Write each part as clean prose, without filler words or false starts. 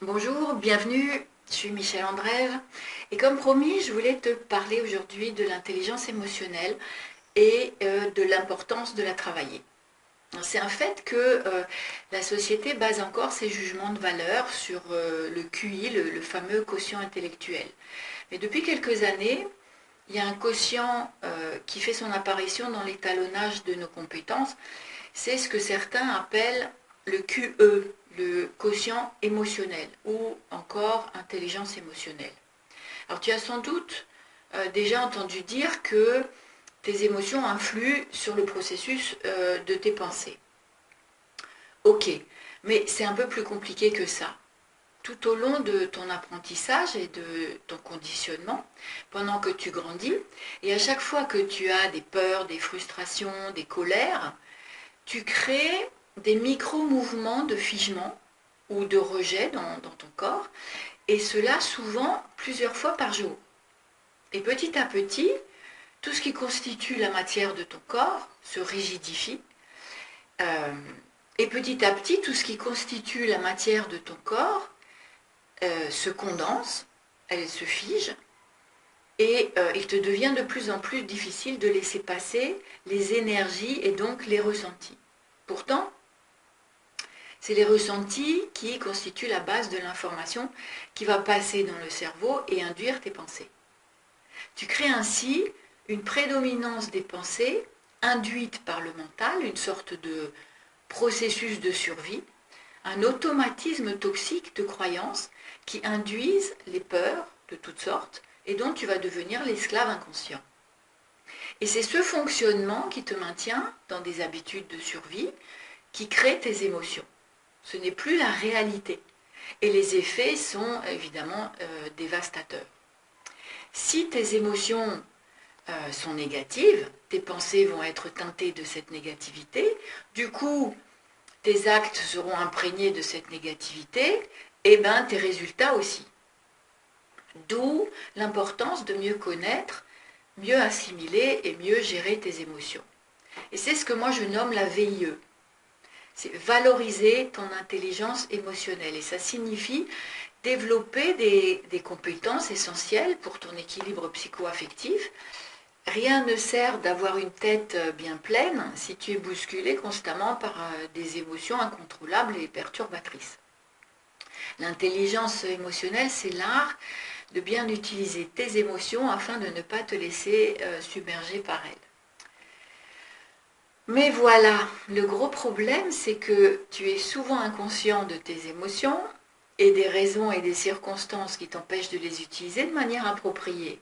Bonjour, bienvenue, je suis Michel Andrève et comme promis, je voulais te parler aujourd'hui de l'intelligence émotionnelle et de l'importance de la travailler. C'est un fait que la société base encore ses jugements de valeur sur le QI, le fameux quotient intellectuel. Mais depuis quelques années, il y a un quotient qui fait son apparition dans l'étalonnage de nos compétences. C'est ce que certains appellent le QE, le quotient émotionnel, ou encore intelligence émotionnelle. Alors tu as sans doute déjà entendu dire que tes émotions influent sur le processus de tes pensées. Ok, mais c'est un peu plus compliqué que ça. Tout au long de ton apprentissage et de ton conditionnement, pendant que tu grandis, et à chaque fois que tu as des peurs, des frustrations, des colères, tu crées des micro-mouvements de figement ou de rejet dans ton corps, et cela souvent plusieurs fois par jour. Et petit à petit, tout ce qui constitue la matière de ton corps se rigidifie, euh, et petit à petit, tout ce qui constitue la matière de ton corps se condense, elle se fige, et il te devient de plus en plus difficile de laisser passer les énergies et donc les ressentis. Pourtant, c'est les ressentis qui constituent la base de l'information qui va passer dans le cerveau et induire tes pensées. Tu crées ainsi une prédominance des pensées induite par le mental, une sorte de processus de survie, un automatisme toxique de croyances qui induisent les peurs de toutes sortes et dont tu vas devenir l'esclave inconscient. Et c'est ce fonctionnement qui te maintient dans des habitudes de survie qui crée tes émotions. Ce n'est plus la réalité. Et les effets sont évidemment dévastateurs. Si tes émotions sont négatives, tes pensées vont être teintées de cette négativité, du coup, tes actes seront imprégnés de cette négativité, et bien tes résultats aussi. D'où l'importance de mieux connaître, mieux assimiler et mieux gérer tes émotions. Et c'est ce que moi je nomme la VIE. C'est valoriser ton intelligence émotionnelle. Et ça signifie développer des compétences essentielles pour ton équilibre psycho-affectif. Rien ne sert d'avoir une tête bien pleine si tu es bousculé constamment par des émotions incontrôlables et perturbatrices. L'intelligence émotionnelle, c'est l'art de bien utiliser tes émotions afin de ne pas te laisser submerger par elles. Mais voilà, le gros problème, c'est que tu es souvent inconscient de tes émotions et des raisons et des circonstances qui t'empêchent de les utiliser de manière appropriée.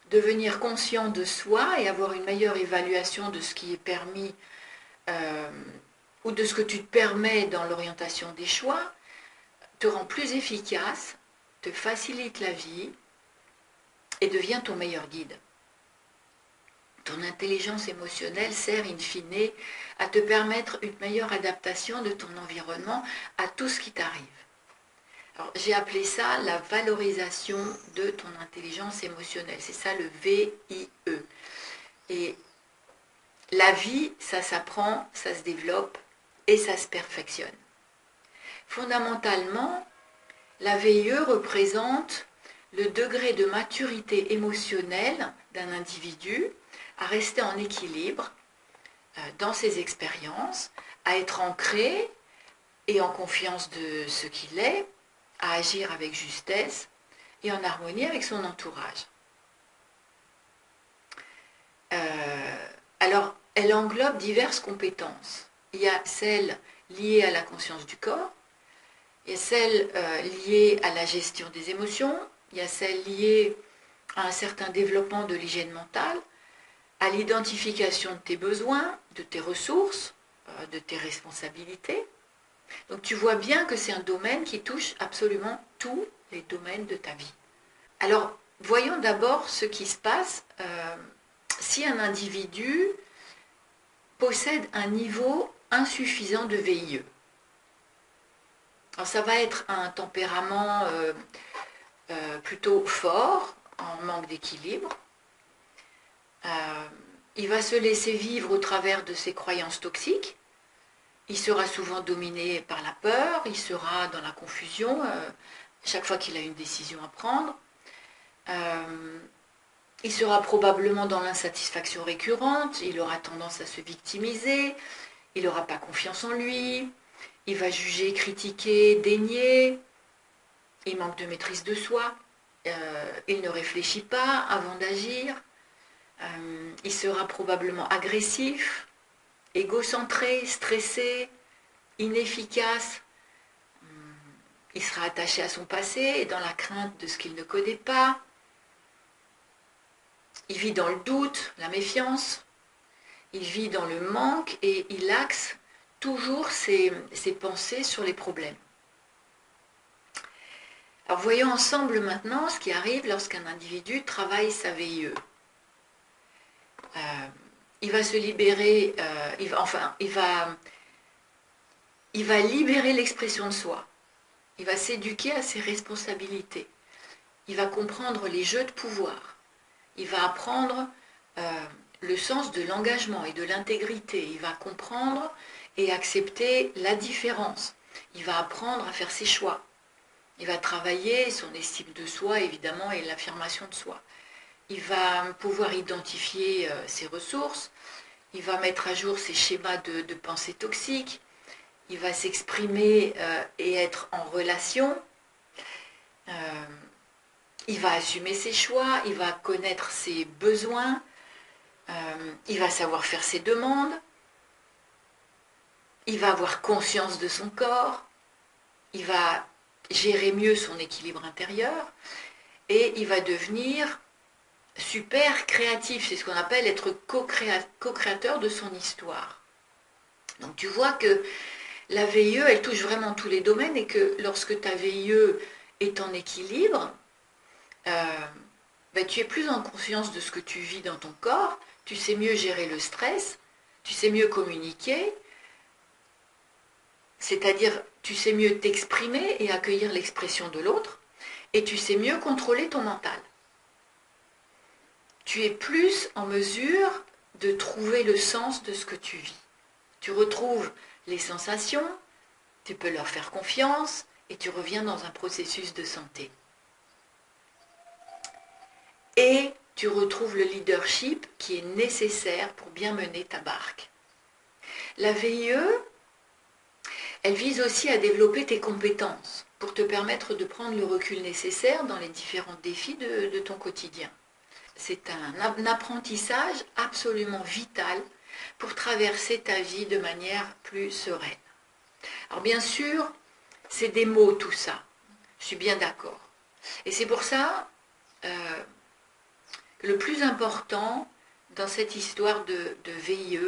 Devenir conscient de soi et avoir une meilleure évaluation de ce qui est permis euh, ou de ce que tu te permets dans l'orientation des choix te rend plus efficace, te facilite la vie et devient ton meilleur guide. Ton intelligence émotionnelle sert in fine à te permettre une meilleure adaptation de ton environnement à tout ce qui t'arrive. Alors, j'ai appelé ça la valorisation de ton intelligence émotionnelle. C'est ça le VIE. Et la vie, ça s'apprend, ça se développe et ça se perfectionne. Fondamentalement, la VIE représente le degré de maturité émotionnelle d'un individu à rester en équilibre dans ses expériences, à être ancré et en confiance de ce qu'il est, à agir avec justesse et en harmonie avec son entourage. Alors, elle englobe diverses compétences. Il y a celles liées à la conscience du corps, il y a celles liées à la gestion des émotions, il y a celles liées à un certain développement de l'hygiène mentale, à l'identification de tes besoins, de tes ressources, de tes responsabilités. Donc tu vois bien que c'est un domaine qui touche absolument tous les domaines de ta vie. Alors voyons d'abord ce qui se passe si un individu possède un niveau insuffisant de VIE. Alors ça va être un tempérament plutôt fort, en manque d'équilibre. Il va se laisser vivre au travers de ses croyances toxiques Il sera souvent dominé par la peur, il sera dans la confusion chaque fois qu'il a une décision à prendre. Il sera probablement dans l'insatisfaction récurrente, il aura tendance à se victimiser, il n'aura pas confiance en lui, il va juger, critiquer, dénier, il manque de maîtrise de soi, il ne réfléchit pas avant d'agir, il sera probablement agressif, égocentré, stressé, inefficace, il sera attaché à son passé et dans la crainte de ce qu'il ne connaît pas, il vit dans le doute, la méfiance, il vit dans le manque et il axe toujours ses pensées sur les problèmes. Alors voyons ensemble maintenant ce qui arrive lorsqu'un individu travaille sa VIE. Il va se libérer, il va libérer l'expression de soi. Il va s'éduquer à ses responsabilités. Il va comprendre les jeux de pouvoir. Il va apprendre le sens de l'engagement et de l'intégrité. Il va comprendre et accepter la différence. Il va apprendre à faire ses choix. Il va travailler son estime de soi, évidemment, et l'affirmation de soi. Il va pouvoir identifier ses ressources. Il va mettre à jour ses schémas de pensée toxiques. Il va s'exprimer et être en relation. Il va assumer ses choix. Il va connaître ses besoins. Il va savoir faire ses demandes. Il va avoir conscience de son corps. Il va gérer mieux son équilibre intérieur. Et il va devenir super créatif. C'est ce qu'on appelle être co-créateur de son histoire. Donc tu vois que la VIE, elle touche vraiment tous les domaines et que lorsque ta VIE est en équilibre, tu es plus en conscience de ce que tu vis dans ton corps, tu sais mieux gérer le stress, tu sais mieux communiquer, c'est-à-dire tu sais mieux t'exprimer et accueillir l'expression de l'autre, et tu sais mieux contrôler ton mental. Tu es plus en mesure de trouver le sens de ce que tu vis. Tu retrouves les sensations, tu peux leur faire confiance et tu reviens dans un processus de santé. Et tu retrouves le leadership qui est nécessaire pour bien mener ta barque. La VIE, elle vise aussi à développer tes compétences pour te permettre de prendre le recul nécessaire dans les différents défis de ton quotidien. C'est un apprentissage absolument vital pour traverser ta vie de manière plus sereine. Alors bien sûr, c'est des mots tout ça, je suis bien d'accord. Et c'est pour ça que le plus important dans cette histoire de VIE,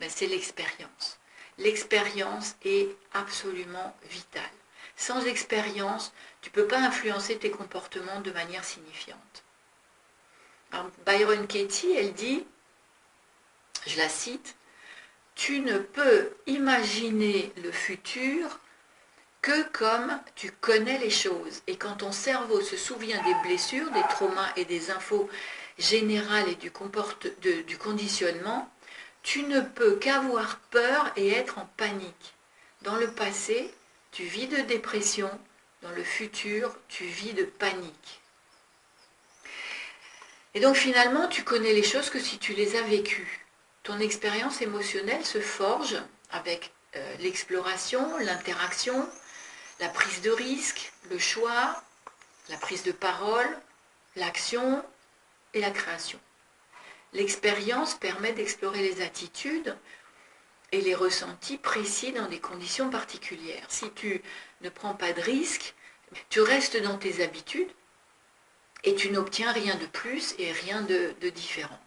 c'est l'expérience. L'expérience est absolument vitale. Sans expérience, tu ne peux pas influencer tes comportements de manière signifiante. Alors, Byron Katie, elle dit, je la cite, « Tu ne peux imaginer le futur que comme tu connais les choses. Et quand ton cerveau se souvient des blessures, des traumas et des infos générales et du conditionnement, tu ne peux qu'avoir peur et être en panique. Dans le passé, tu vis de dépression. Dans le futur, tu vis de panique. Et donc finalement, tu connais les choses que si tu les as vécues. Ton expérience émotionnelle se forge avec l'exploration, l'interaction, la prise de risque, le choix, la prise de parole, l'action et la création. L'expérience permet d'explorer les attitudes et les ressentis précis dans des conditions particulières. Si tu ne prends pas de risque, tu restes dans tes habitudes et tu n'obtiens rien de plus et rien de différent.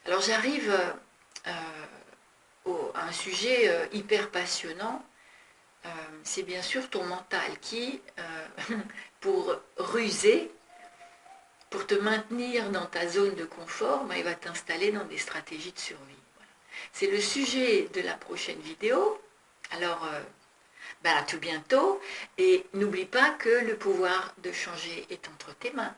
Alors j'arrive à un sujet hyper passionnant, c'est bien sûr ton mental qui, pour ruser, pour te maintenir dans ta zone de confort, il va t'installer dans des stratégies de survie. Voilà. C'est le sujet de la prochaine vidéo. Alors, à tout bientôt. Et n'oublie pas que le pouvoir de changer est entre tes mains.